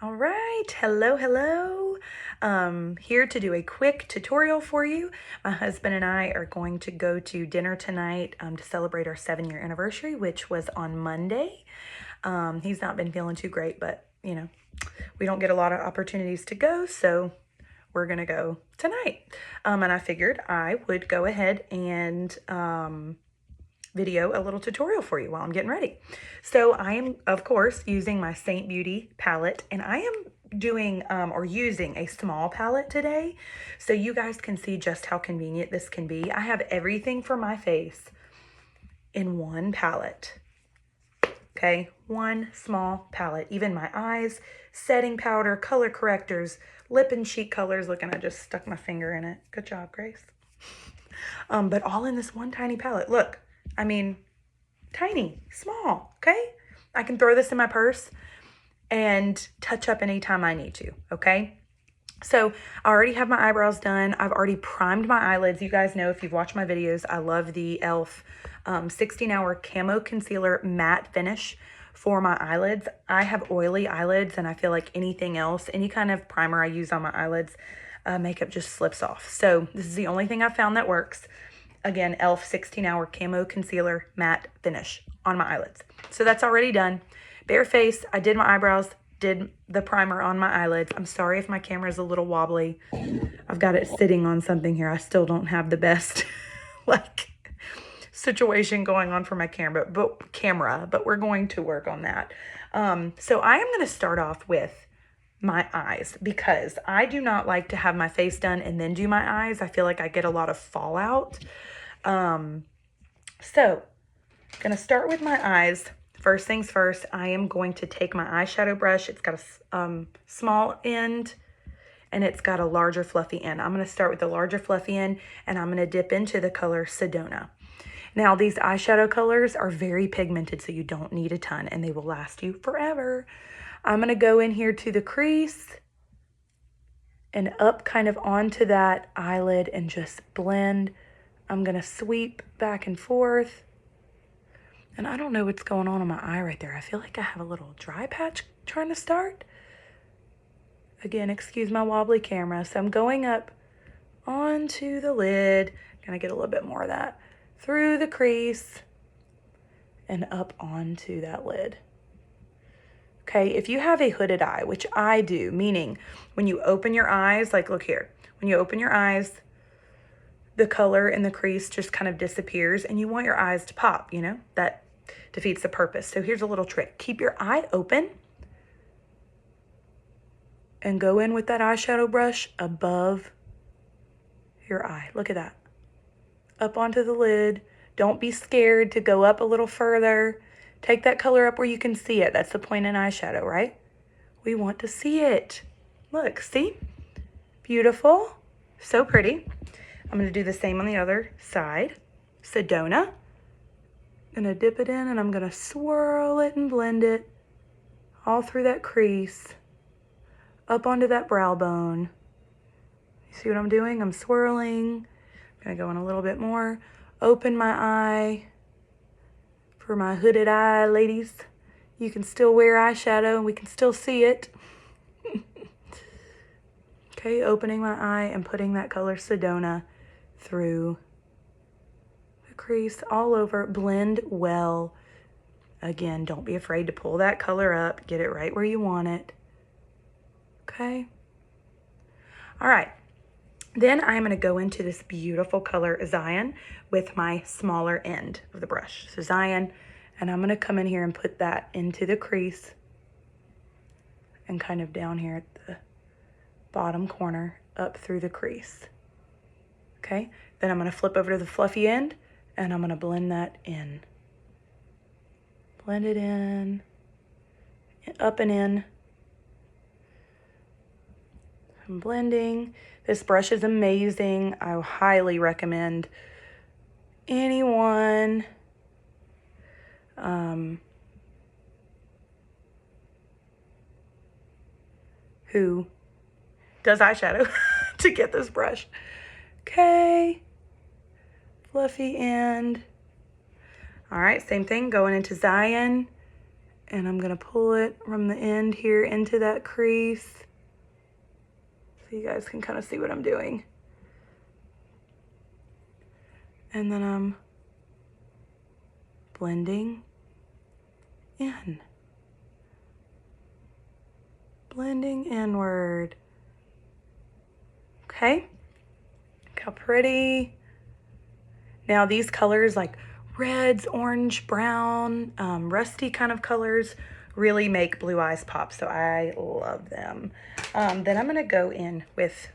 All right, hello. Here to do a quick tutorial for you. My husband and I are going to go to dinner tonight to celebrate our 7-year anniversary, which was on Monday. He's not been feeling too great, but you know, we don't get a lot of opportunities to go, so we're gonna go tonight. And I figured I would go ahead and video a little tutorial for you while I'm getting ready. So I am, of course, using my Saint Beauty palette, and I am doing or using a small palette today so you guys can see just how convenient this can be. I have everything for my face in one palette. Okay, one small palette. Even my eyes, setting powder, color correctors, lip and cheek colors. Look, and I just stuck my finger in it. Good job, Grace. But all in this one tiny palette. Look, I mean, tiny, small, okay? I can throw this in my purse and touch up anytime I need to, okay? So I already have my eyebrows done. I've already primed my eyelids. You guys know, if you've watched my videos, I love the e.l.f. 16-hour Camo Concealer Matte Finish for my eyelids. I have oily eyelids, and I feel like anything else, any kind of primer I use on my eyelids, makeup just slips off. So this is the only thing I found that works. Again, e.l.f. 16-hour Camo Concealer Matte Finish on my eyelids. So that's already done. Bare face, I did my eyebrows, did the primer on my eyelids. I'm sorry if my camera is a little wobbly. I've got it sitting on something here. I still don't have the best situation going on for my camera, but we're going to work on that. So I am going to start off with my eyes, because I do not like to have my face done and then do my eyes. I feel like I get a lot of fallout. So I'm going to start with my eyes. First things first, I am going to take my eyeshadow brush. It's got a small end and it's got a larger fluffy end. I'm going to start with the larger fluffy end, and I'm going to dip into the color Sedona. Now, these eyeshadow colors are very pigmented, so you don't need a ton, and they will last you forever. I'm going to go in here to the crease and up kind of onto that eyelid and just blend. I'm going to sweep back and forth. And I don't know what's going on in my eye right there. I feel like I have a little dry patch trying to start. Again, excuse my wobbly camera. So I'm going up onto the lid. Gonna get a little bit more of that through the crease and up onto that lid. Okay, if you have a hooded eye, which I do, meaning when you open your eyes, like look here, when you open your eyes, the color in the crease just kind of disappears and you want your eyes to pop, you know, that defeats the purpose. So here's a little trick. Keep your eye open and go in with that eyeshadow brush above your eye. Look at that. Up onto the lid. Don't be scared to go up a little further. Take that color up where you can see it. That's the point in eyeshadow, right? We want to see it. Look, see? Beautiful. So pretty. I'm going to do the same on the other side. Sedona. I'm going to dip it in and I'm going to swirl it and blend it all through that crease, up onto that brow bone. You see what I'm doing? I'm swirling. I'm going to go in a little bit more. Open my eye. For my hooded eye ladies, you can still wear eyeshadow and we can still see it. Okay, opening my eye and putting that color Sedona through the crease all over. Blend well. Again, don't be afraid to pull that color up. Get it right where you want it. Okay. All right. Then I'm going to go into this beautiful color Zion with my smaller end of the brush. So Zion, and I'm going to come in here and put that into the crease and kind of down here at the bottom corner up through the crease. Okay, then I'm going to flip over to the fluffy end and I'm going to blend that in. Blend it in, up and in. I'm blending. This brush is amazing. I highly recommend anyone who does eyeshadow to get this brush. Okay, fluffy end. All right, same thing, going into Zion And I'm gonna pull it from the end here into that crease. So you guys can kind of see what I'm doing. And then I'm blending in. Blending inward. Okay, look how pretty. Now these colors like reds, orange, brown, rusty kind of colors really make blue eyes pop, so I love them. Then I'm gonna go in with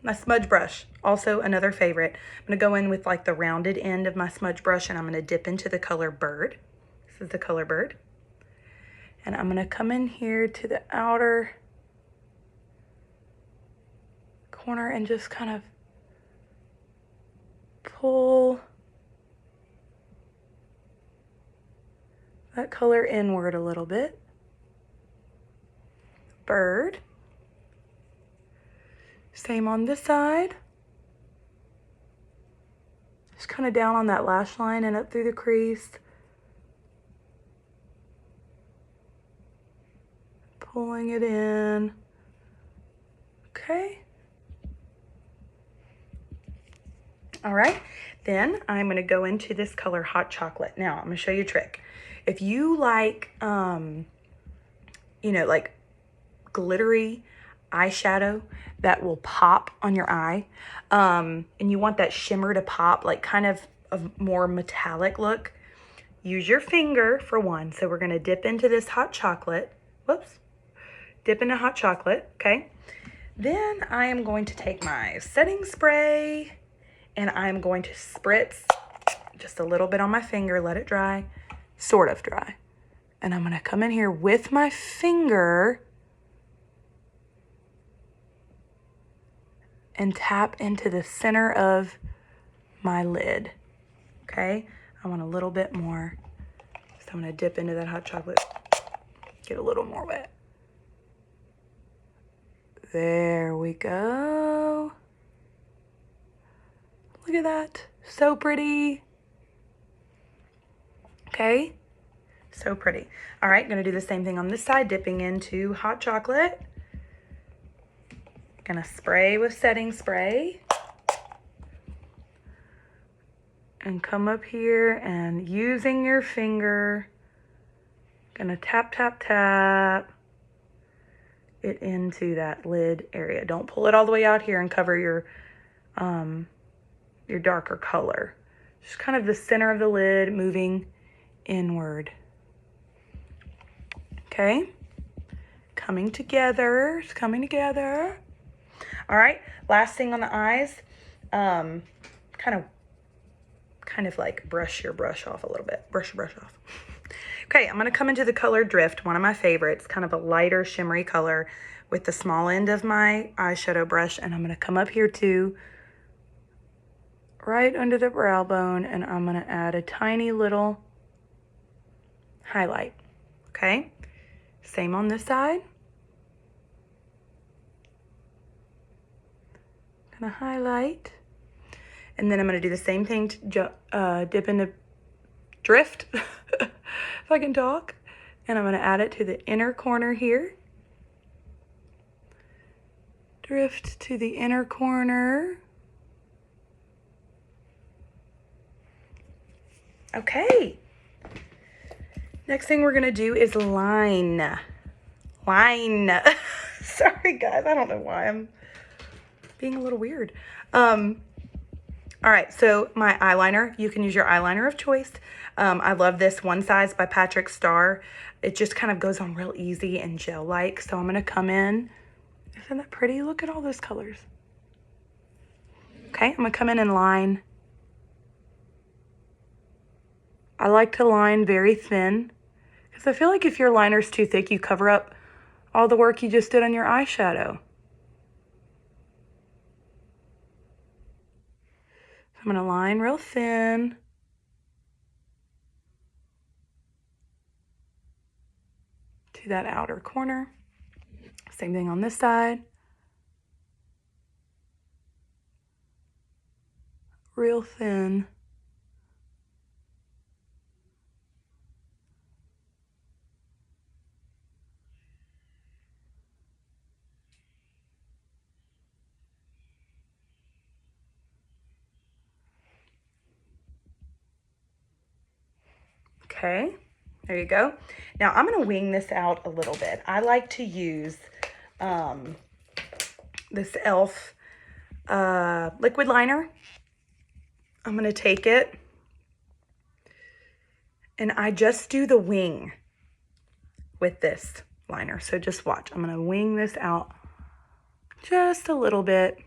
my smudge brush, also another favorite. I'm gonna go in with like the rounded end of my smudge brush, and I'm gonna dip into the color Bird. This is the color Bird. And I'm gonna come in here to the outer corner and just kind of pull that color inward a little bit. Bird. Same on this side. Just kind of down on that lash line and up through the crease. Pulling it in. Okay. All right, then I'm gonna go into this color Hot Chocolate. Now, I'm gonna show you a trick. If you like, you know, like glittery eyeshadow that will pop on your eye, and you want that shimmer to pop, like kind of a more metallic look, use your finger for one. So we're gonna dip into this Hot Chocolate. Whoops. Dip into Hot Chocolate, okay? Then I am going to take my setting spray and I'm going to spritz just a little bit on my finger, let it dry, sort of dry. And I'm gonna come in here with my finger and tap into the center of my lid, okay? I want a little bit more. So I'm gonna dip into that Hot Chocolate, get a little more wet. There we go. Look at that, so pretty. Okay, so pretty. All right, gonna do the same thing on this side, dipping into Hot Chocolate. Gonna spray with setting spray. And come up here and using your finger, gonna tap, tap, tap it into that lid area. Don't pull it all the way out here and cover your darker color. Just kind of the center of the lid moving inward. Okay, coming together, it's coming together. All right, last thing on the eyes, kind of like brush your brush off a little bit. Brush your brush off. Okay, I'm gonna come into the color Drift, one of my favorites, kind of a lighter shimmery color with the small end of my eyeshadow brush, and I'm gonna come up here to right under the brow bone, and I'm gonna add a tiny little highlight, okay? Same on this side. Gonna highlight. And then I'm gonna do the same thing to dip into Drift, if I can talk. And I'm gonna add it to the inner corner here. Drift to the inner corner. Okay. Next thing we're gonna do is line. Line. Sorry guys, I don't know why I'm being a little weird. All right, so my eyeliner, you can use your eyeliner of choice. I love this One Size by Patrick Starr. It just kind of goes on real easy and gel-like. So I'm gonna come in. Isn't that pretty? Look at all those colors. Okay, I'm gonna come in and line. I like to line very thin because I feel like if your liner's too thick, you cover up all the work you just did on your eyeshadow. I'm gonna line real thin. To that outer corner. Same thing on this side. Real thin. . Okay, there you go. Now I'm gonna wing this out a little bit. I like to use this e.l.f. Liquid liner. I'm gonna take it and I just do the wing with this liner. So just watch, I'm gonna wing this out just a little bit.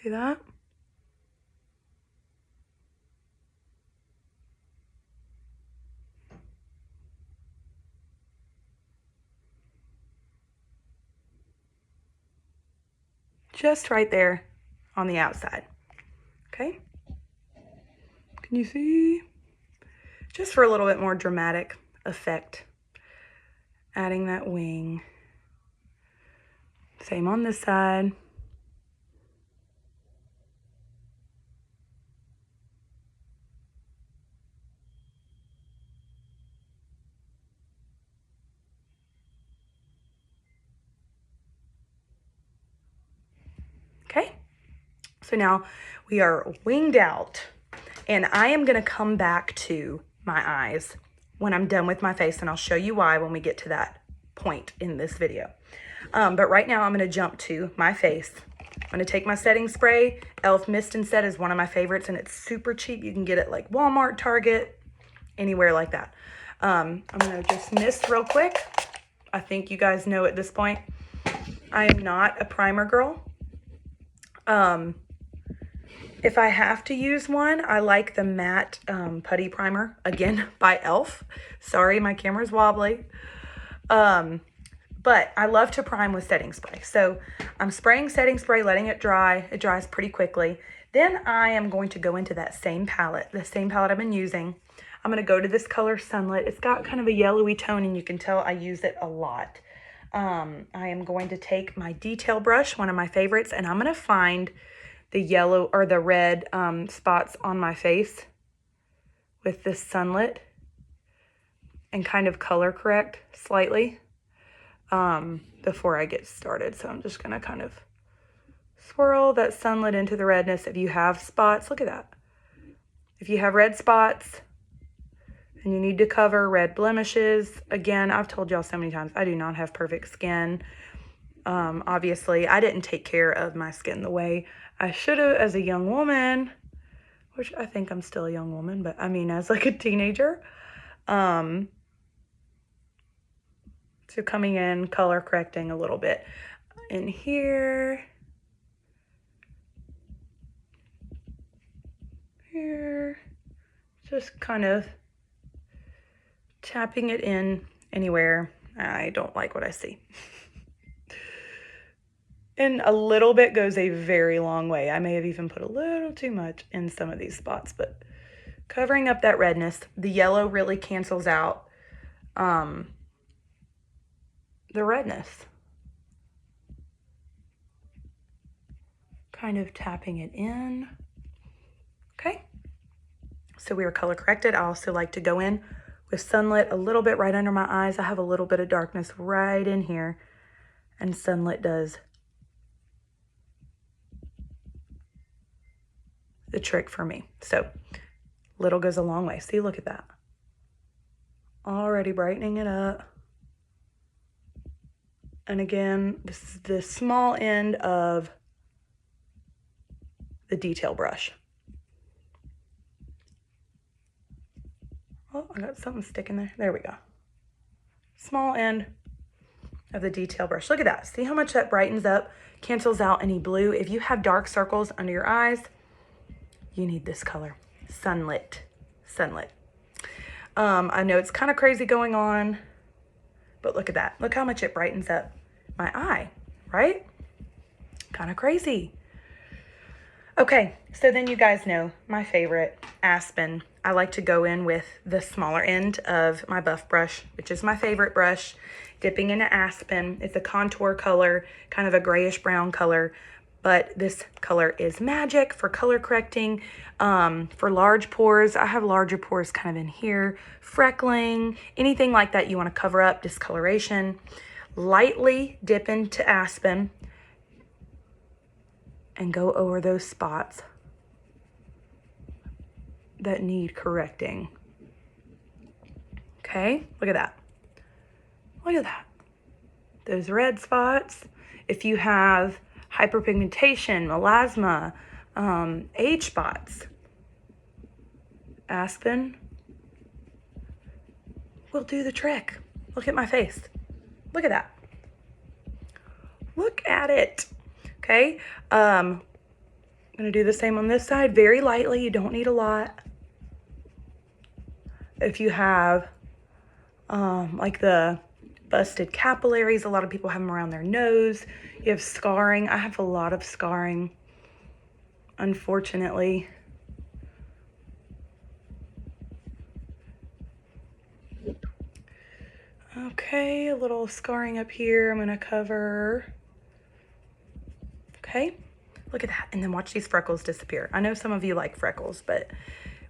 See that? Just right there on the outside. Okay? Can you see? Just for a little bit more dramatic effect. Adding that wing. Same on this side. Okay, so now we are winged out, and I am gonna come back to my eyes when I'm done with my face, and I'll show you why when we get to that point in this video. But right now I'm gonna jump to my face. I'm gonna take my setting spray. e.l.f. Mist and Set is one of my favorites, and it's super cheap. You can get it like Walmart, Target, anywhere like that. I'm gonna just mist real quick. I think you guys know at this point, I am not a primer girl. If I have to use one, I like the matte putty primer, again, by e.l.f. Sorry, my camera's wobbly. But I love to prime with setting spray. So I'm spraying setting spray, letting it dry. It dries pretty quickly. Then I am going to go into that same palette, the same palette I've been using. I'm going to go to this color Sunlit. It's got kind of a yellowy tone, and you can tell I use it a lot. I am going to take my detail brush, one of my favorites, and I'm going to find the yellow or the red spots on my face with this Sunlit and kind of color correct slightly before I get started. So I'm just going to kind of swirl that Sunlit into the redness. If you have spots, look at that. If you have red spots and you need to cover red blemishes, again, I've told y'all so many times, I do not have perfect skin. Obviously, I didn't take care of my skin the way I should have as a young woman, which I think I'm still a young woman, but I mean as like a teenager. So coming in, color correcting a little bit in here, here, just kind of tapping it in anywhere. I don't like what I see. And a little bit goes a very long way. I may have even put a little too much in some of these spots, but covering up that redness. The yellow really cancels out the redness. Kind of tapping it in. Okay. So we are color corrected. I also like to go in with Sunlit a little bit right under my eyes. I have a little bit of darkness right in here, and Sunlit does the trick for me. So little goes a long way. See, look at that. Already brightening it up. And again, this is the small end of the detail brush. Oh, I got something sticking there. There we go. Small end of the detail brush. Look at that. See how much that brightens up, cancels out any blue. If you have dark circles under your eyes, you need this color, Sunlit. Sunlit. I know it's kind of crazy going on, but look at that. Look how much it brightens up my eye, right? Kind of crazy. Okay, so then you guys know my favorite, Aspen. I like to go in with the smaller end of my buff brush, which is my favorite brush, dipping into Aspen. It's a contour color, kind of a grayish brown color, but this color is magic for color correcting, for large pores. I have larger pores kind of in here, freckling, anything like that you want to cover up, discoloration. Lightly dip into Aspen and go over those spots that need correcting. Okay, look at that. Look at that. Those red spots. If you have hyperpigmentation, melasma, age spots, Aspen will do the trick. Look at my face. Look at that. Look at it. Okay, I'm gonna do the same on this side, very lightly. You don't need a lot. If you have like the busted capillaries, a lot of people have them around their nose. You have scarring. I have a lot of scarring, unfortunately. Okay, a little scarring up here. I'm gonna cover. Okay, look at that. And then watch these freckles disappear. I know some of you like freckles, but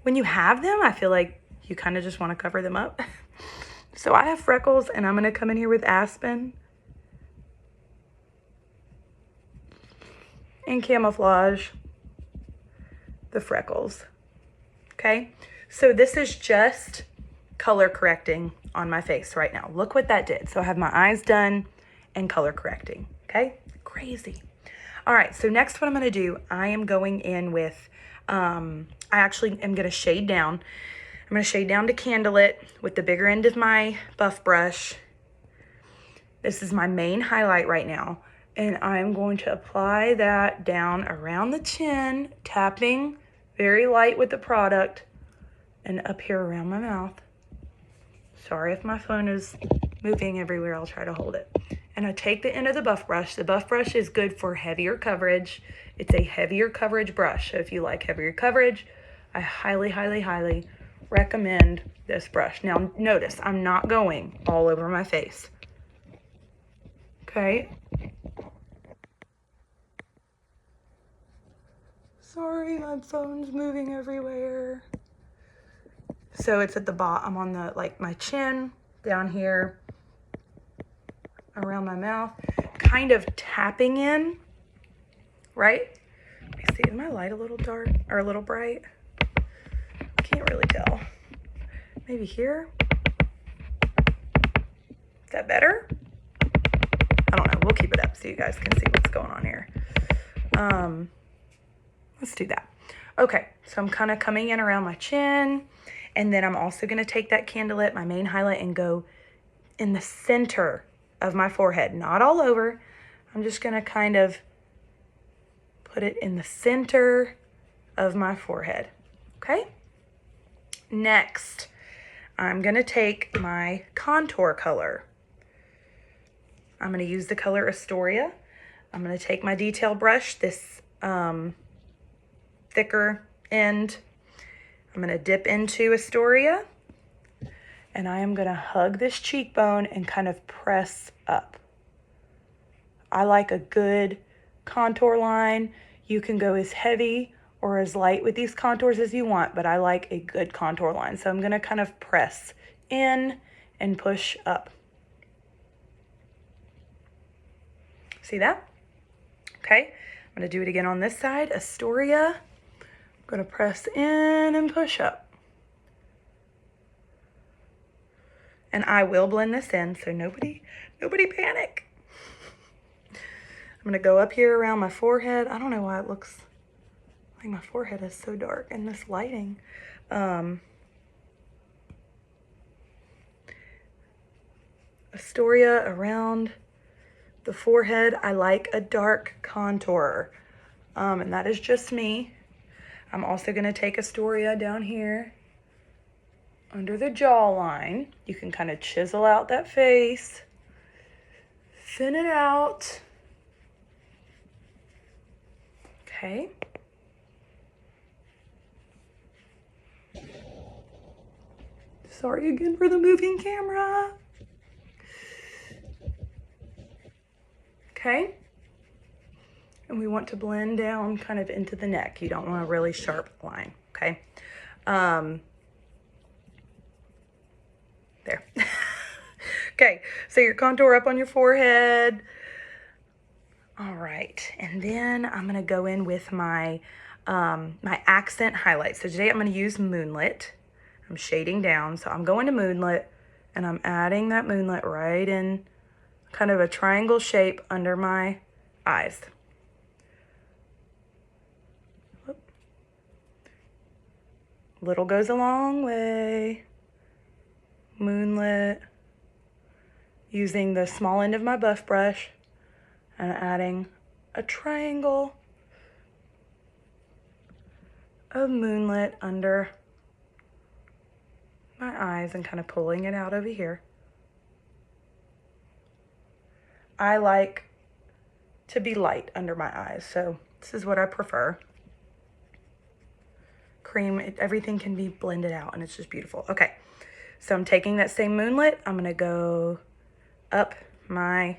when you have them, I feel like you kind of just want to cover them up. So I have freckles, and I'm gonna come in here with Aspen and camouflage the freckles. Okay, so this is just color correcting on my face right now. Look what that did. So I have my eyes done and color correcting. Okay, crazy. All right, so next what I'm gonna do, I am going in with, I actually am gonna shade down. I'm gonna shade down to Candlelit with the bigger end of my buff brush. This is my main highlight right now. And I'm going to apply that down around the chin, tapping very light with the product, and up here around my mouth. Sorry if my phone is moving everywhere, I'll try to hold it. And I take the end of the buff brush. The buff brush is good for heavier coverage. It's a heavier coverage brush. So if you like heavier coverage, I highly, highly, highly recommend this brush. Now notice, I'm not going all over my face. Okay. Sorry, my phone's moving everywhere. So it's at the bottom on the, like my chin, down here, around my mouth, kind of tapping in, right? Let me see, is my light a little dark or a little bright? I can't really tell. Maybe here? Is that better? I don't know, we'll keep it up so you guys can see what's going on here. Let's do that. Okay, so I'm kind of coming in around my chin, and then I'm also gonna take that Candlelit, my main highlight, and go in the center of my forehead, not all over. I'm just gonna kind of put it in the center of my forehead, okay? Next, I'm gonna take my contour color. I'm gonna use the color Astoria. I'm gonna take my detail brush, this thicker end. I'm gonna dip into Astoria, and I am gonna hug this cheekbone and kind of press up. I like a good contour line. You can go as heavy or as light with these contours as you want, but I like a good contour line. So I'm gonna kind of press in and push up. See that? Okay, I'm gonna do it again on this side. Astoria, I'm gonna press in and push up. And I will blend this in, so nobody panic. I'm gonna go up here around my forehead. I don't know why it looks like my forehead is so dark in this lighting. Astoria around the forehead. I like a dark contour, and that is just me. I'm also gonna take Astoria down here under the jawline. You can kind of chisel out that face, thin it out. Okay. Sorry again for the moving camera. Okay. And we want to blend down kind of into the neck. You don't want a really sharp line, okay? There. Okay, so your contour up on your forehead. All right, and then I'm gonna go in with my my accent highlight. So today I'm going to use Moonlit. I'm shading down, so I'm going to Moonlit, and I'm adding that Moonlit right in kind of a triangle shape under my eyes. Little goes a long way. Moonlit. Using the small end of my buff brush and adding a triangle of Moonlit under my eyes and kind of pulling it out over here. I like to be light under my eyes, so this is what I prefer. Cream, everything can be blended out and it's just beautiful. Okay, so I'm taking that same Moonlit, I'm gonna go up my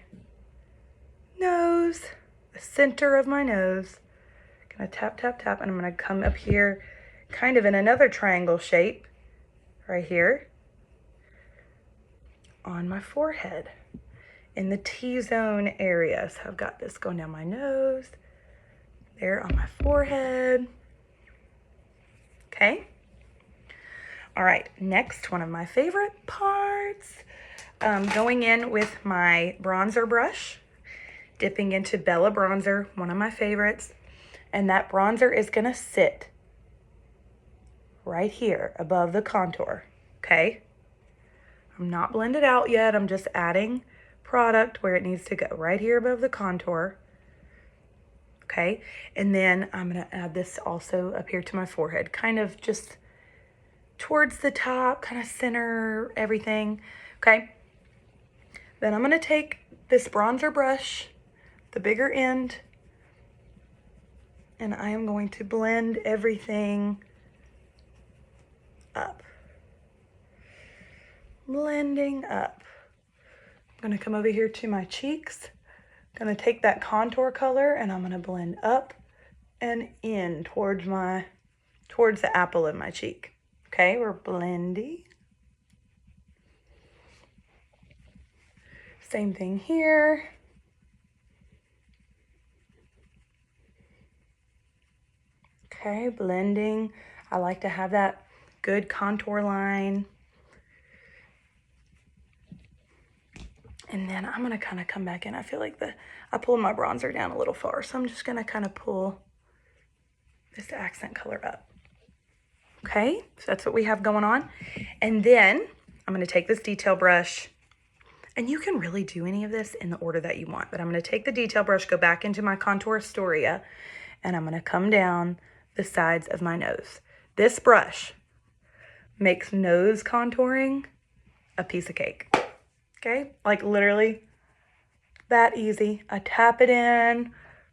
nose, the center of my nose. Gonna tap, tap, tap, and I'm gonna come up here kind of in another triangle shape right here on my forehead in the T-zone area. So I've got this going down my nose, there on my forehead. Okay. All right, next, one of my favorite parts, going in with my bronzer brush, dipping into Bella Bronzer, one of my favorites, and that bronzer is gonna sit right here above the contour, okay? I'm not blended out yet, I'm just adding product where it needs to go, right here above the contour. Okay, and then I'm gonna add this also up here to my forehead, kind of just towards the top, kind of center everything, okay? Then I'm gonna take this bronzer brush, the bigger end, and I am going to blend everything up. Blending up. I'm gonna come over here to my cheeks. I'm gonna take that contour color and I'm gonna blend up and in towards the apple of my cheek. Okay, we're blending. Same thing here. Okay, blending. I like to have that good contour line. And then I'm gonna kind of come back in. I feel like I pulled my bronzer down a little far, so I'm just gonna kind of pull this accent color up. Okay, so that's what we have going on. And then I'm gonna take this detail brush, and you can really do any of this in the order that you want, but I'm gonna take the detail brush, go back into my Contour Astoria, and I'm gonna come down the sides of my nose. This brush makes nose contouring a piece of cake. Okay, like literally that easy. I tap it in,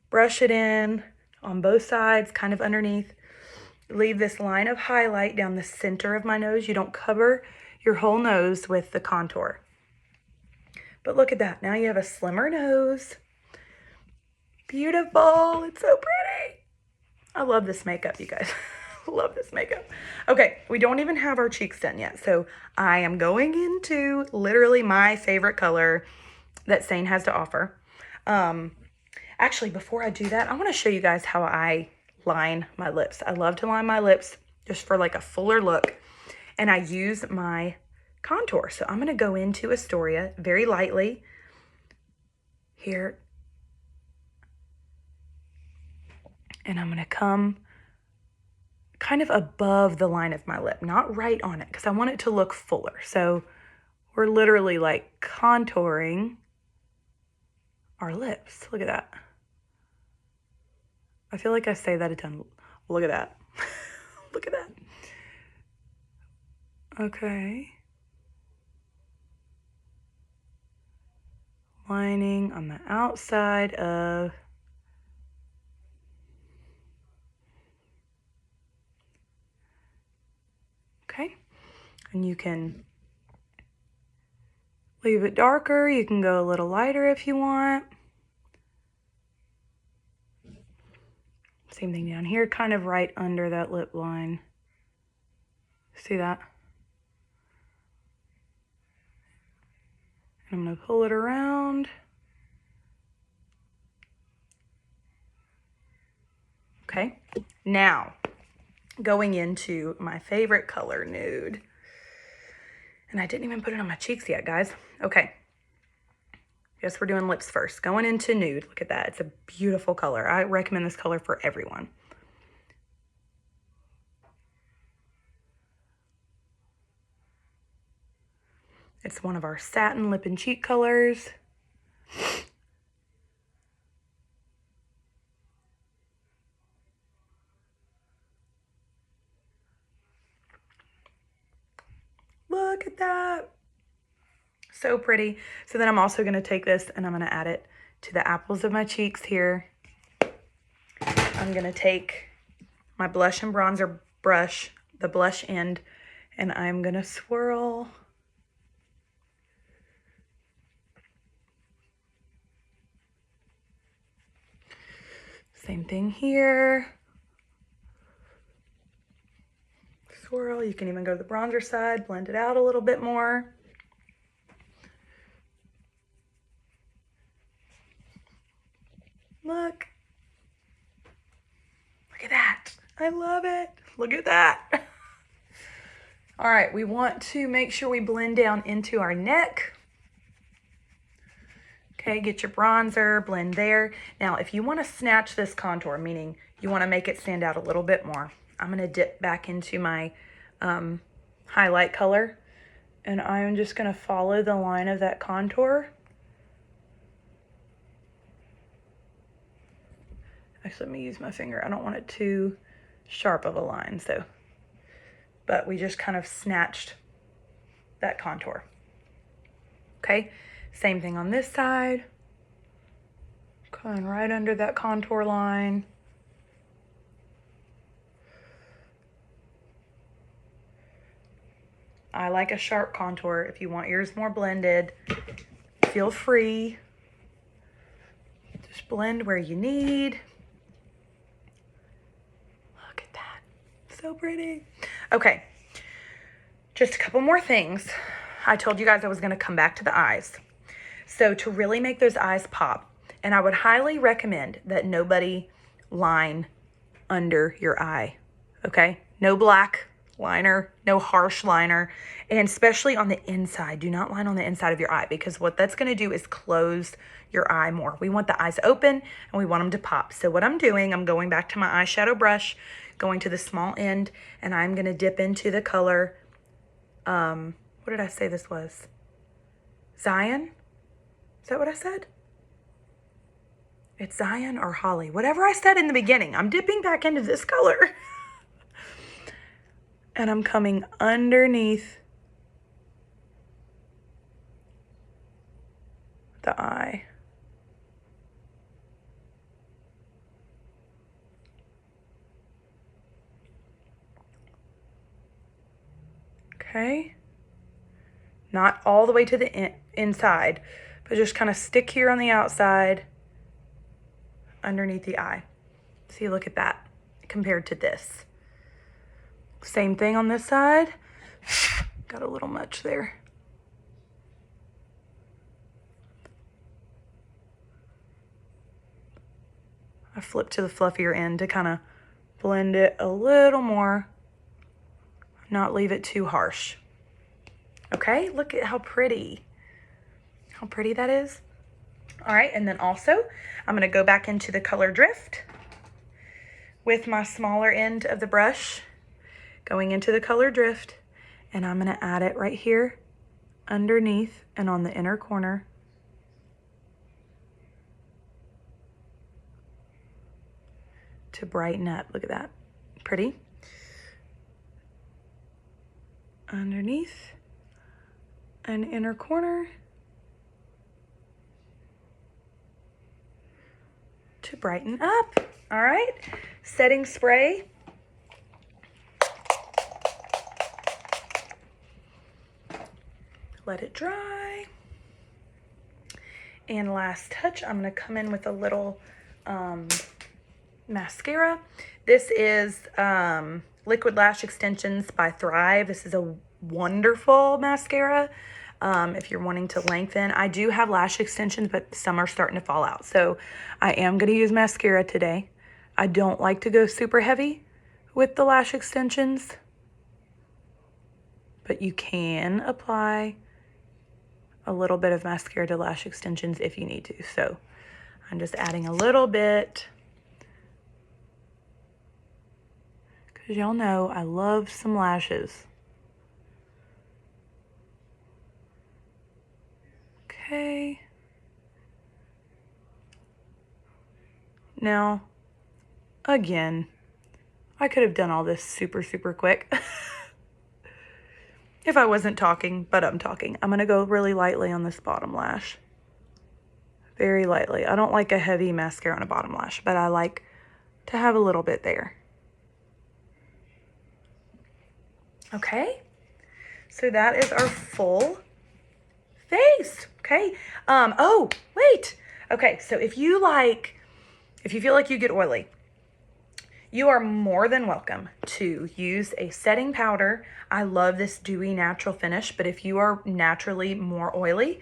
brush it in on both sides, kind of underneath. Leave this line of highlight down the center of my nose. You don't cover your whole nose with the contour. But look at that. Now you have a slimmer nose. Beautiful. It's so pretty. I love this makeup, you guys. Love this makeup. Okay, we don't even have our cheeks done yet. So I am going into literally my favorite color that Sane has to offer. Actually, before I do that, I want to show you guys how I line my lips. I love to line my lips just for like a fuller look. And I use my contour. So I'm going to go into Astoria very lightly here. And I'm going to come kind of above the line of my lip, not right on it, because I want it to look fuller. So we're literally like contouring our lips. Look at that. I feel like I say that a ton. Look at that. Look at that. Okay. Lining on the outside of okay. And you can leave it darker. You can go a little lighter if you want. Same thing down here, kind of right under that lip line. See that? And I'm going to pull it around. Okay. Now, going into my favorite color, nude. And I didn't even put it on my cheeks yet, guys. Okay. Guess we're doing lips first. Going into nude. Look at that. It's a beautiful color. I recommend this color for everyone. It's one of our satin lip and cheek colors. Look at that. So pretty. So then I'm also going to take this and I'm going to add it to the apples of my cheeks here. I'm going to take my blush and bronzer brush, the blush end, and I'm going to swirl. Same thing here. Swirl. You can even go to the bronzer side, blend it out a little bit more. Look. Look at that. I love it. Look at that. All right, we want to make sure we blend down into our neck. Okay, get your bronzer, blend there. Now, if you want to snatch this contour, meaning you want to make it stand out a little bit more, I'm going to dip back into my highlight color, and I'm just going to follow the line of that contour. Actually, let me use my finger. I don't want it too sharp of a line, so, but we just kind of snatched that contour. Okay, same thing on this side. Going right under that contour line. I like a sharp contour. If you want yours more blended, feel free. Just blend where you need. Look at that. So pretty. Okay, just a couple more things. I told you guys I was going to come back to the eyes. So to really make those eyes pop, and I would highly recommend that nobody line under your eye, okay? No black liner, no harsh liner, and especially on the inside. Do not line on the inside of your eye, because what that's going to do is close your eye more. We want the eyes open and we want them to pop. So what I'm doing, I'm going back to my eyeshadow brush, going to the small end, and I'm going to dip into the color, what did I say this was? Zion? Is that what I said? It's Zion or Holly. Whatever I said in the beginning, I'm dipping back into this color. And I'm coming underneath the eye. Okay. Not all the way to the inside, but just kind of stick here on the outside underneath the eye. See, look at that compared to this. Same thing on this side. Got a little much there. I flip to the fluffier end to kind of blend it a little more, not leave it too harsh. Okay, look at how pretty that is. All right, and then also I'm going to go back into the color drift with my smaller end of the brush, going into the color drift, and I'm going to add it right here underneath and on the inner corner. To brighten up. Look at that. Pretty. Underneath an inner corner to brighten up. All right. Setting spray. Let it dry. And last touch, I'm going to come in with a little mascara. This is Liquid Lash Extensions by Thrive. This is a wonderful mascara if you're wanting to lengthen. I do have lash extensions, but some are starting to fall out. So I am going to use mascara today. I don't like to go super heavy with the lash extensions, but you can apply a little bit of mascara to lash extensions if you need to. So I'm just adding a little bit because y'all know I love some lashes. Okay. Now, again, I could have done all this super, super quick if I wasn't talking, but I'm talking. I'm going to go really lightly on this bottom lash. Very lightly. I don't like a heavy mascara on a bottom lash, but I like to have a little bit there. Okay. So that is our full face. Okay. Oh, wait. Okay. So if you feel like you get oily, you are more than welcome to use a setting powder. I love this dewy natural finish, but if you are naturally more oily,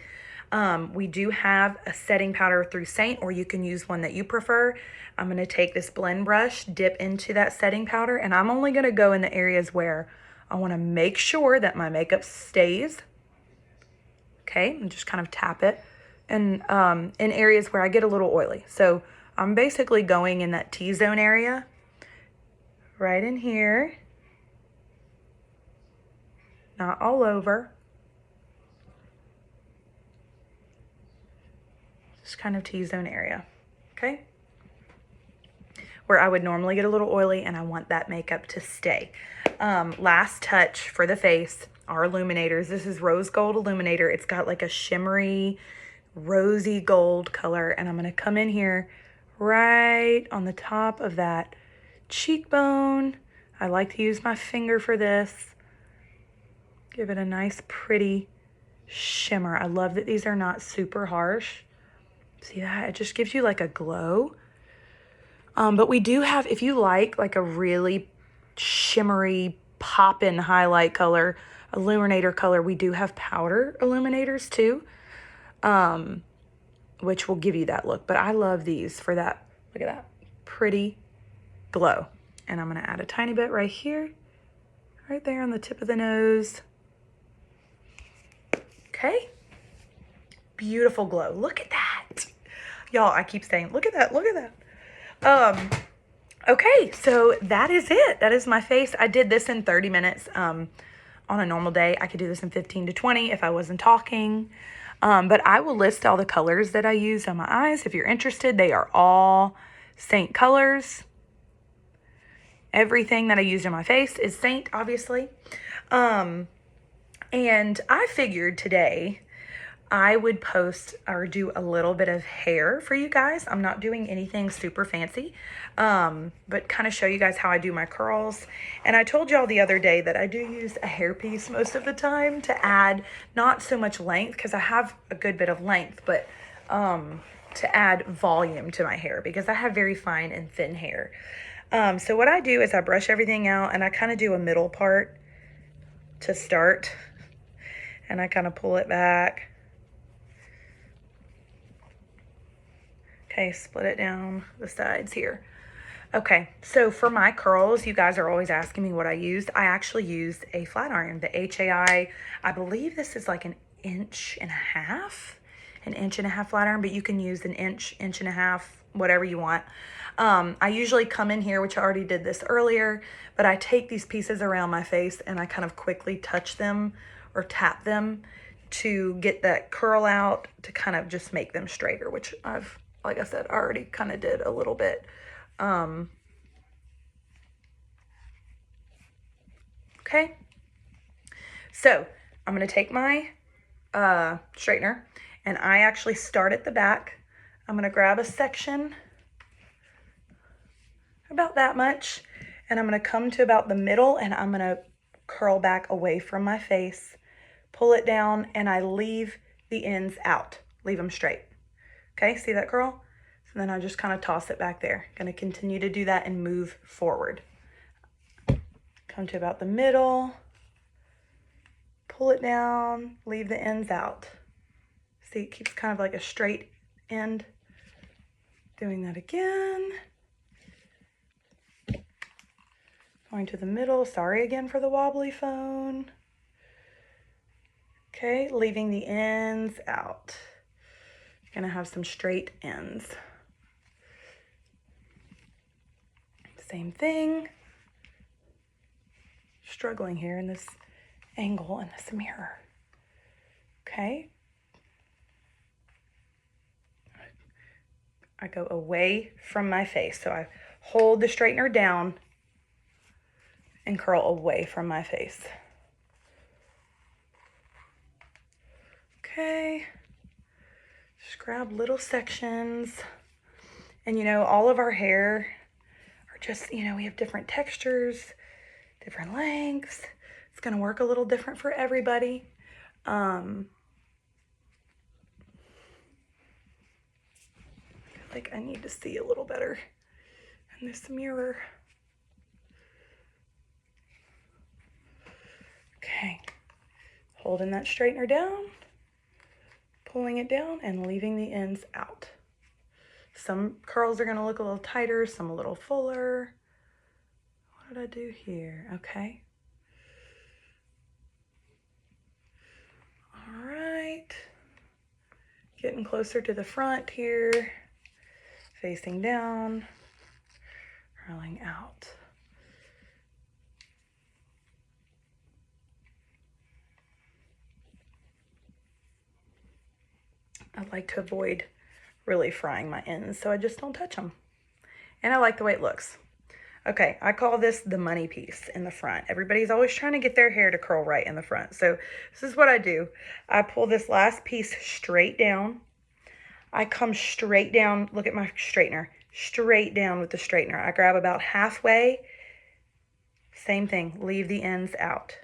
we do have a setting powder through Saint, or you can use one that you prefer. I'm going to take this blend brush, dip into that setting powder, and I'm only going to go in the areas where I want to make sure that my makeup stays. Okay, and just kind of tap it. And in areas where I get a little oily. So I'm basically going in that T-zone area, right in here. Not all over. Just kind of T-zone area, okay? Where I would normally get a little oily and I want that makeup to stay. Last touch for the face, our Illuminators. This is Rose Gold Illuminator. It's got like a shimmery, rosy gold color, and I'm gonna come in here right on the top of that cheekbone. I like to use my finger for this. Give it a nice, pretty shimmer. I love that these are not super harsh. See that? It just gives you like a glow. But we do have, if you like a really shimmery, pop-in highlight color, illuminator color, we do have powder illuminators too, which will give you that look. But I love these for that, look at that, pretty glow. And I'm going to add a tiny bit right here, right there on the tip of the nose. Okay. Beautiful glow. Look at that. Y'all, I keep saying, look at that, look at that. Okay, so that is it. That is my face. I did this in 30 minutes on a normal day. I could do this in 15 to 20 if I wasn't talking. But I will list all the colors that I used on my eyes. If you're interested, they are all Saint colors. Everything that I used on my face is Saint, obviously. And I figured today I would post or do a little bit of hair for you guys. I'm not doing anything super fancy, but kind of show you guys how I do my curls. And I told y'all the other day that I do use a hairpiece most of the time to add not so much length, because I have a good bit of length, but to add volume to my hair, because I have very fine and thin hair. So what I do is I brush everything out, and I kind of do a middle part to start, and I kind of pull it back. Okay, split it down the sides here. Okay, so for my curls, you guys are always asking me what I used. I actually used a flat iron, the HAI. I believe this is like an inch and a half flat iron, but you can use an inch and a half, whatever you want. I usually come in here, which I already did this earlier, but I take these pieces around my face and I kind of quickly touch them or tap them to get that curl out, to kind of just make them straighter, which I've, like I said, I already kind of did a little bit. Okay. So I'm going to take my straightener, and I actually start at the back. I'm going to grab a section about that much, and I'm going to come to about the middle, and I'm going to curl back away from my face, pull it down, and I leave the ends out. Leave them straight. Okay, see that curl? So then I just kind of toss it back there. Going to continue to do that and move forward. Come to about the middle, pull it down, leave the ends out. See, it keeps kind of like a straight end. Doing that again. Going to the middle. Sorry again for the wobbly phone. Okay, leaving the ends out. You're gonna have some straight ends. Same thing. Struggling here in this angle in this mirror. Okay. I go away from my face. So I hold the straightener down and curl away from my face. Okay. Just grab little sections. And you know, all of our hair are just, you know, we have different textures, different lengths. It's gonna work a little different for everybody. I feel like I need to see a little better in this mirror. Okay, holding that straightener down, pulling it down and leaving the ends out. Some curls are gonna look a little tighter, some a little fuller. What did I do here? Okay. All right. Getting closer to the front here, facing down, curling out. I like to avoid really frying my ends, so I just don't touch them. And I like the way it looks. Okay, I call this the money piece in the front. Everybody's always trying to get their hair to curl right in the front. So this is what I do. I pull this last piece straight down. I come straight down, look at my straightener, straight down with the straightener. I grab about halfway, same thing, leave the ends out.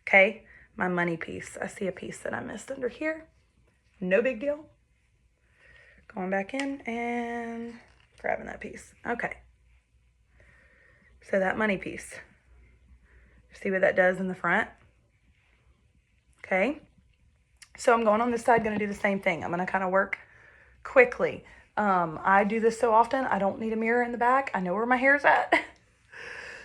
Okay, my money piece. I see a piece that I missed under here. No big deal. Going back in and grabbing that piece. Okay. So that money piece. See what that does in the front? Okay. So I'm going on this side, going to do the same thing. I'm going to kind of work quickly. I do this so often, I don't need a mirror in the back. I know where my hair's at.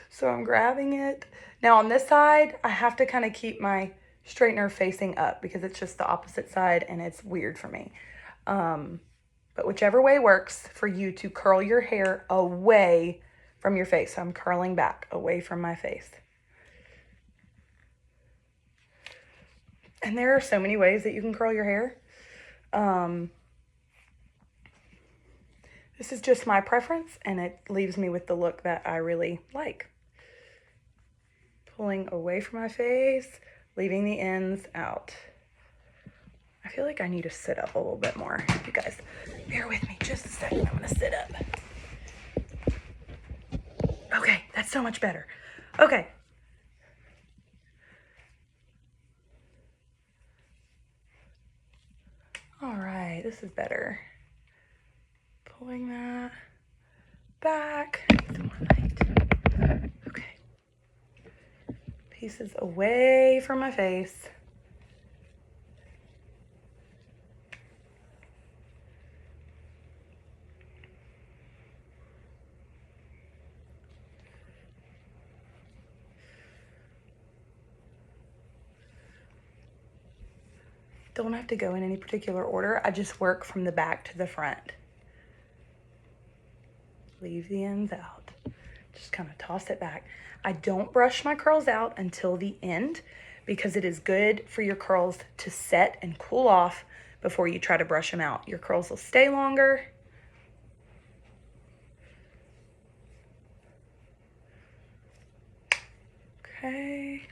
So I'm grabbing it. Now on this side, I have to kind of keep my straightener facing up because it's just the opposite side and it's weird for me. But whichever way works for you to curl your hair away from your face. So I'm curling back away from my face. And there are so many ways that you can curl your hair. This is just my preference and it leaves me with the look that I really like. Pulling away from my face, leaving the ends out. I feel like I need to sit up a little bit more. You guys, bear with me just a second. I'm gonna sit up. Okay, that's so much better. Okay. All right, this is better. Pulling that back. Some more light. Okay. Pieces away from my face. Don't have to go in any particular order. I just work from the back to the front. Leave the ends out. Just kind of toss it back. I don't brush my curls out until the end because it is good for your curls to set and cool off before you try to brush them out. Your curls will stay longer. Okay.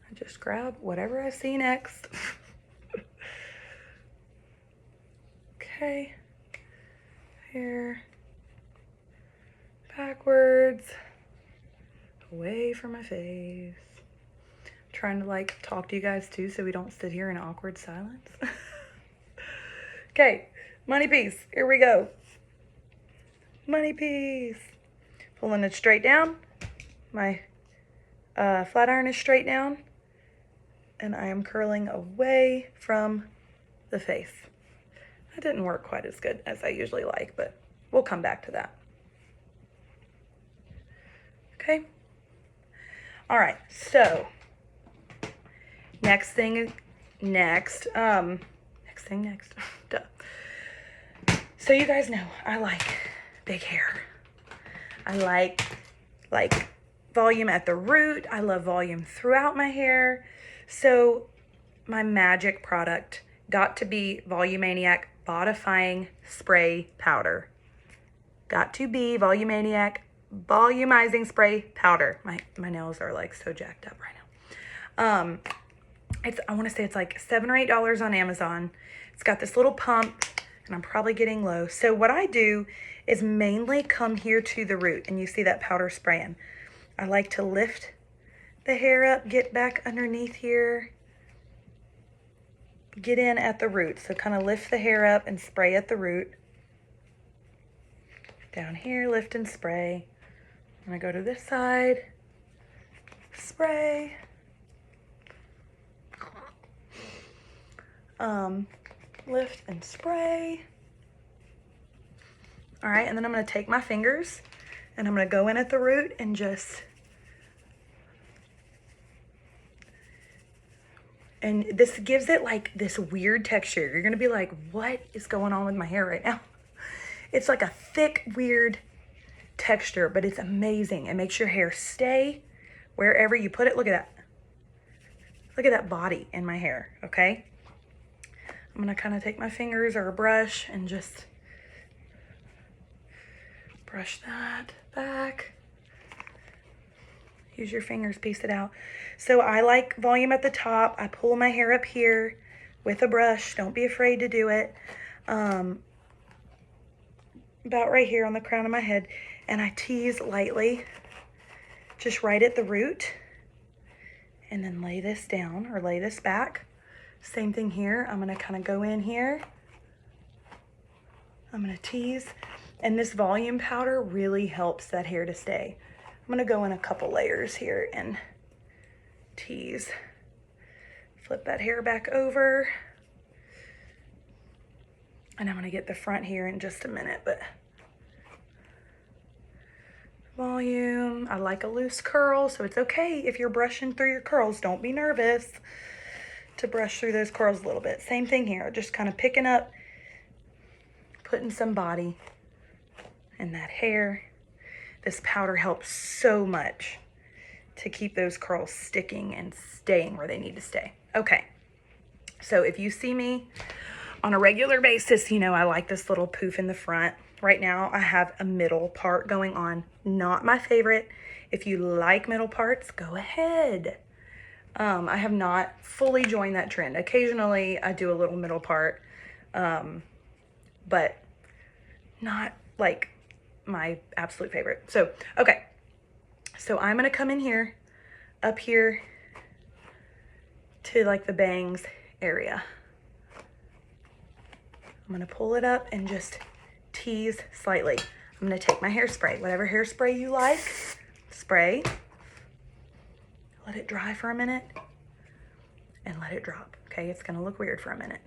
I just grab whatever I see next. Okay. Here. Backwards. Away from my face. Trying to like talk to you guys too so we don't sit here in awkward silence. Okay, money piece. Here we go. Money piece. Pulling it straight down. My flat iron is straight down. And I am curling away from the face. That didn't work quite as good as I usually like, but We'll come back to that. Okay. All right. So next. Duh. So you guys know I like big hair. I like volume at the root. I love volume throughout my hair. So my magic product got to be Volumaniac Bodifying Spray Powder. Got to be Volumaniac Volumizing Spray Powder. My nails are like so jacked up right now. I want to say it's like $7 or $8 on Amazon. It's got this little pump, and I'm probably getting low. So what I do is mainly come here to the root, and you see that powder spraying. I like to lift the hair up, get back underneath here, get in at the root. So kind of lift the hair up and spray at the root. Down here, lift and spray. I'm gonna go to this side, spray. Lift and spray. All right, and then I'm gonna take my fingers and I'm gonna go in at the root and and this gives it like this weird texture. You're gonna be like, what is going on with my hair right now? It's like a thick, weird texture, but it's amazing. It makes your hair stay wherever you put it. Look at that. Look at that body in my hair, okay? I'm gonna kind of take my fingers or a brush and just brush that back. Use your fingers, piece it out. So I like volume at the top. I pull my hair up here with a brush. Don't be afraid to do it. About right here on the crown of my head. And I tease lightly, just right at the root. And then lay this down or lay this back. Same thing here. I'm gonna kind of go in here. I'm gonna tease. And this volume powder really helps that hair to stay. I'm gonna go in a couple layers here and tease. Flip that hair back over. And I'm gonna get the front here in just a minute, but volume. I like a loose curl, so it's okay if you're brushing through your curls. Don't be nervous to brush through those curls a little bit. Same thing here, just kind of picking up, putting some body in that hair. This powder helps so much to keep those curls sticking and staying where they need to stay. Okay, so if you see me on a regular basis, you know I like this little poof in the front. Right now I have a middle part going on. Not my favorite. If you like middle parts, go ahead. I have not fully joined that trend. Occasionally I do a little middle part, but not like my absolute favorite. So, okay. So I'm going to come in here, up here to like the bangs area. I'm going to pull it up and just tease slightly. I'm going to take my hairspray, whatever hairspray you like, spray. Let it dry for a minute and let it drop. Okay, it's gonna look weird for a minute.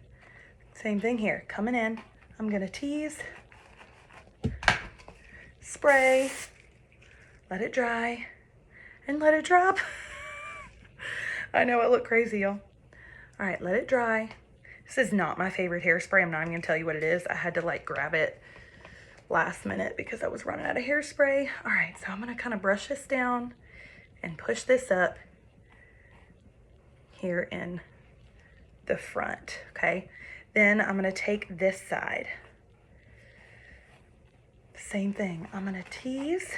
Same thing here, coming in, I'm gonna tease, spray, let it dry, and let it drop. I know it looked crazy, y'all. All right, let it dry. This is not my favorite hairspray. I'm not even gonna tell you what it is. I had to like grab it last minute because I was running out of hairspray. All right, so I'm gonna kind of brush this down and push this up here in the front, okay? Then I'm gonna take this side. Same thing, I'm gonna tease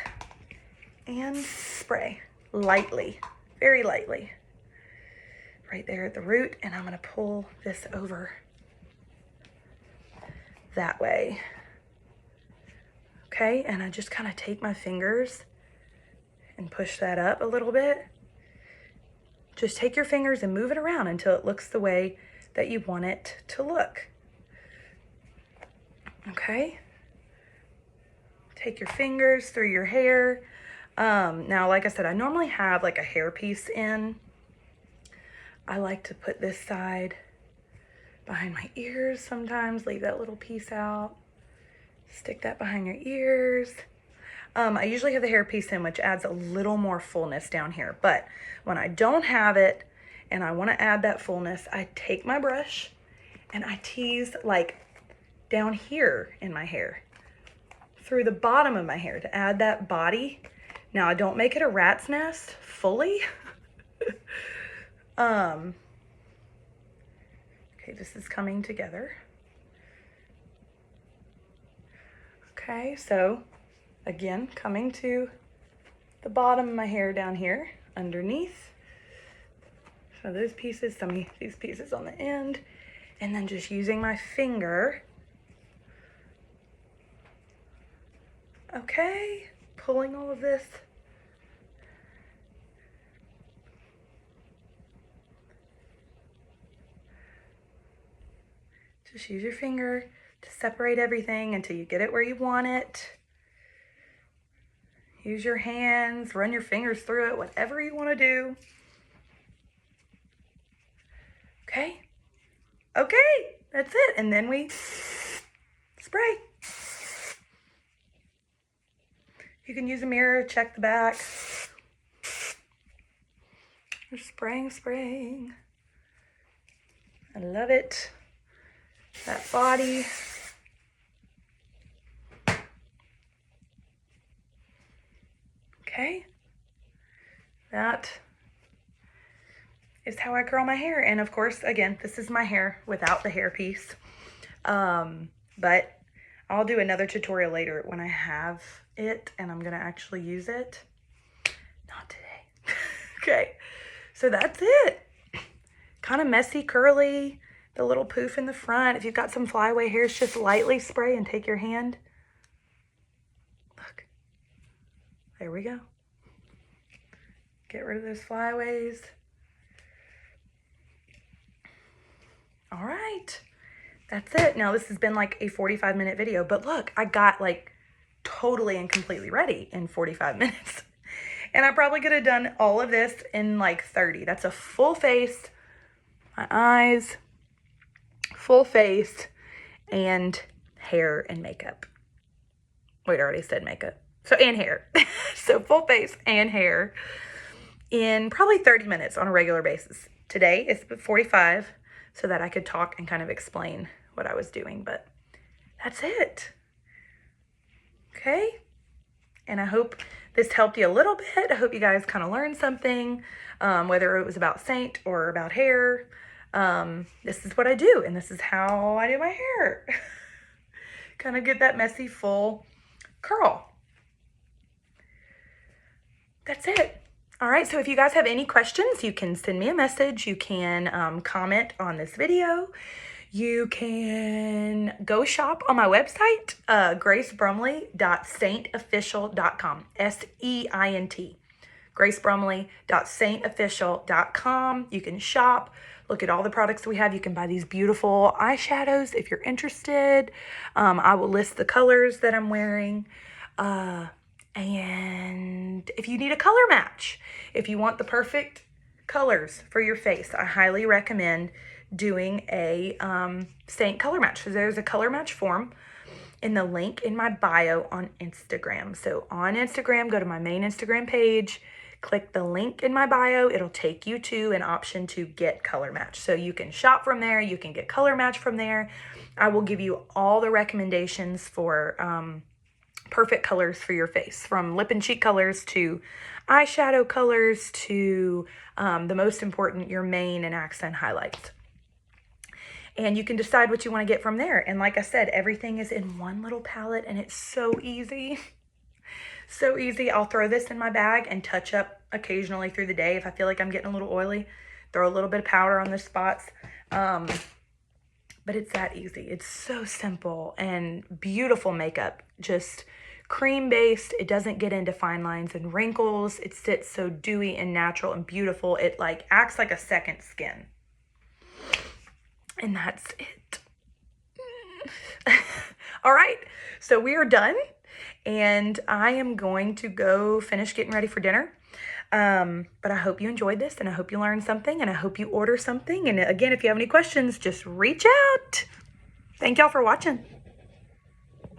and spray lightly, very lightly, right there at the root, and I'm gonna pull this over that way, okay? And I just kind of take my fingers and push that up a little bit. Just take your fingers and move it around until it looks the way that you want it to look. Okay? Take your fingers through your hair. Now, like I said, I normally have like a hair piece in. I like to put this side behind my ears sometimes, leave that little piece out. Stick that behind your ears. I usually have the hairpiece in, which adds a little more fullness down here. But when I don't have it and I want to add that fullness, I take my brush and I tease like down here in my hair, through the bottom of my hair to add that body. Now, I don't make it a rat's nest fully. Okay, this is coming together. Okay, so again, coming to the bottom of my hair down here, underneath. So those pieces, some of these pieces on the end, and then just using my finger. Okay, pulling all of this. Just use your finger to separate everything until you get it where you want it. Use your hands, run your fingers through it, whatever you want to do. Okay? Okay, that's it. And then we spray. You can use a mirror, check the back. You're spraying, spraying. I love it. That body. Okay. That is how I curl my hair. And of course, again, this is my hair without the hairpiece. But I'll do another tutorial later when I have it and I'm gonna actually use it. Not today. Okay, so that's it. Kind of messy, curly, the little poof in the front. If you've got some flyaway hairs, just lightly spray and take your hand. Look, there we go. Get rid of those flyaways. All right, that's it. Now this has been like a 45-minute video, but look, I got like totally and completely ready in 45 minutes. And I probably could have done all of this in like 30. That's a full face, my eyes, full face, and hair and makeup. Wait, I already said makeup. So, and hair. So full face and hair in probably 30 minutes on a regular basis. Today it's 45 so that I could talk and kind of explain what I was doing, but that's it. Okay. And I hope this helped you a little bit. I hope you guys kind of learned something, whether it was about Saint or about hair. This is what I do, and this is how I do my hair. Kind of get that messy, full curl. That's it. All right, so if you guys have any questions, you can send me a message. You can comment on this video. You can go shop on my website, gracebrumley.saintofficial.com, SEINT, gracebrumley.saintofficial.com. You can shop, look at all the products we have. You can buy these beautiful eyeshadows if you're interested. I will list the colors that I'm wearing. And if you need a color match, if you want the perfect colors for your face, I highly recommend doing a Saint color match. So there's a color match form in the link in my bio on Instagram. So on Instagram, go to my main Instagram page, click the link in my bio. It'll take you to an option to get color match. So you can shop from there. You can get color match from there. I will give you all the recommendations for perfect colors for your face, from lip and cheek colors to eyeshadow colors to the most important, your main and accent highlights. And you can decide what you want to get from there. And like I said, everything is in one little palette and it's so easy. So easy. I'll throw this in my bag and touch up occasionally through the day. If I feel like I'm getting a little oily, throw a little bit of powder on the spots. But it's that easy. It's so simple and beautiful makeup. Just cream based. It doesn't get into fine lines and wrinkles. It sits so dewy and natural and beautiful. It like acts like a second skin. And that's it. All right, so we are done, and I am going to go finish getting ready for dinner. But I hope you enjoyed this, and I hope you learned something, and I hope you order something. And again, if you have any questions, just reach out. Thank y'all for watching.